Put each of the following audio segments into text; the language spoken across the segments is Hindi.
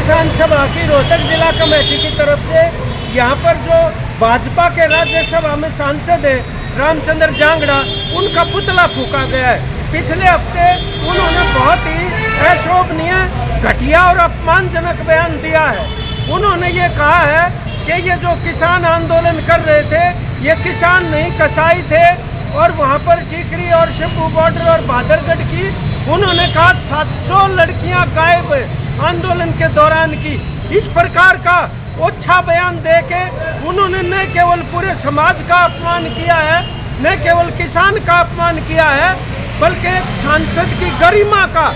किसान सभा की रोहतक जिला कमेटी की तरफ से यहाँ पर जो भाजपा के राज्यसभा में सांसद है रामचंद्र जांगड़ा, उनका पुतला फूका गया है। पिछले हफ्ते उन्होंने बहुत ही अशोभनीय, घटिया और अपमानजनक बयान दिया है। उन्होंने ये कहा है कि ये जो किसान आंदोलन कर रहे थे ये किसान नहीं कसाई थे, और वहाँ पर टीकरी और शिबू बॉर्डर और भादरगढ़ की उन्होंने कहा 700 लड़कियाँ गायब आंदोलन के दौरान की। इस प्रकार का ओछा बयान देके उन्होंने न केवल पूरे समाज का अपमान किया है, न केवल किसान का अपमान किया है, बल्कि एक सांसद की गरिमा का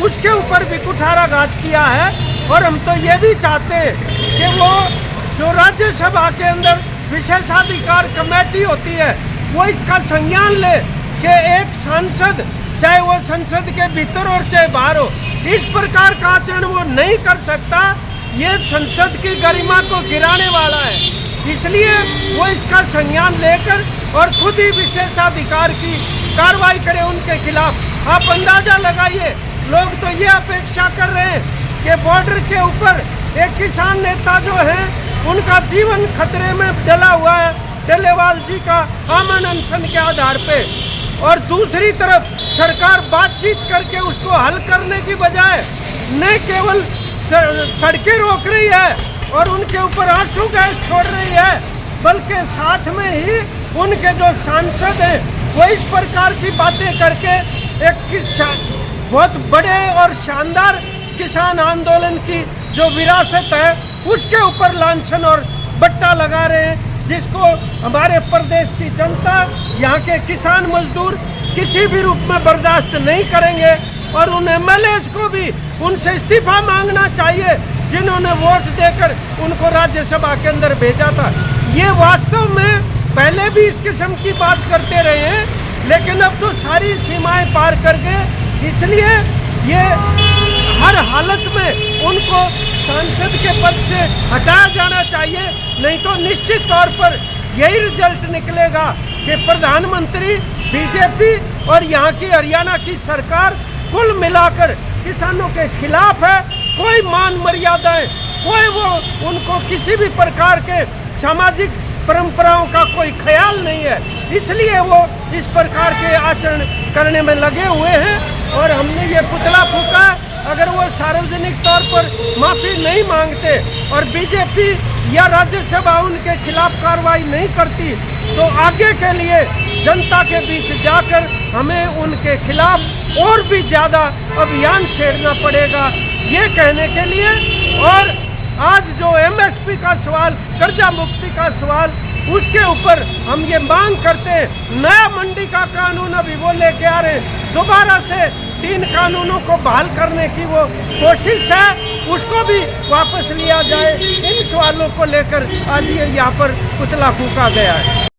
उसके ऊपर भी कुठाराघात किया है। और हम तो ये भी चाहते हैं कि वो जो राज्यसभा के अंदर विशेषाधिकार कमेटी होती है वो इसका संज्ञान ले कि एक सांसद, चाहे वो संसद के भीतर और चाहे बाहर हो, इस प्रकार का आचरण वो नहीं कर सकता। ये संसद की गरिमा को गिराने वाला है, इसलिए वो इसका संज्ञान लेकर और खुद ही विशेषाधिकार की कार्रवाई करे उनके खिलाफ। आप अंदाजा लगाइए, लोग तो ये अपेक्षा कर रहे हैं कि बॉर्डर के ऊपर एक किसान नेता जो है उनका जीवन खतरे में डला हुआ है डलेवाल जी का आमन अनशन के आधार पे, और दूसरी तरफ सरकार बातचीत करके उसको हल करने की बजाय न केवल सड़कें रोक रही है और उनके ऊपर आंसू गैस छोड़ रही है, बल्कि साथ में ही उनके जो सांसद हैं वो इस प्रकार की बातें करके एक बहुत बड़े और शानदार किसान आंदोलन की जो विरासत है उसके ऊपर लांछन और बट्टा लगा रहे हैं, जिसको हमारे प्रदेश की जनता, यहाँ के किसान मजदूर किसी भी रूप में बर्दाश्त नहीं करेंगे। और उन एमएलएज को भी उनसे इस्तीफा मांगना चाहिए जिन्होंने वोट देकर उनको राज्यसभा के अंदर भेजा था। ये वास्तव में पहले भी इस किस्म की बात करते रहे हैं, लेकिन अब तो सारी सीमाएं पार कर गए, इसलिए ये हर हालत में उनको सांसद के पद से हटाया जाना चाहिए। नहीं तो निश्चित तौर पर यही रिजल्ट निकलेगा कि प्रधानमंत्री, बीजेपी और यहाँ की हरियाणा की सरकार कुल मिलाकर किसानों के खिलाफ है। कोई मान मर्यादाएं, कोई वो उनको किसी भी प्रकार के सामाजिक परंपराओं का कोई ख्याल नहीं है, इसलिए वो इस प्रकार के आचरण करने में लगे हुए हैं। और हमने ये पुतला फूका, अगर वो सार्वजनिक तौर पर माफ़ी नहीं मांगते और बीजेपी या राज्यसभा उनके खिलाफ कार्रवाई नहीं करती तो आगे के लिए जनता के बीच जाकर हमें उनके खिलाफ और भी ज़्यादा अभियान छेड़ना पड़ेगा, ये कहने के लिए। और आज जो एमएसपी का सवाल, कर्जा मुक्ति का सवाल, उसके ऊपर हम ये मांग करते हैं, नया मंडी का कानून अभी वो लेके आ रहे हैं, दोबारा से 3 कानूनों को बहाल करने की वो कोशिश है, उसको भी वापस लिया जाए। इन सवालों को लेकर आज ये यहाँ पर पुतला फूका गया है।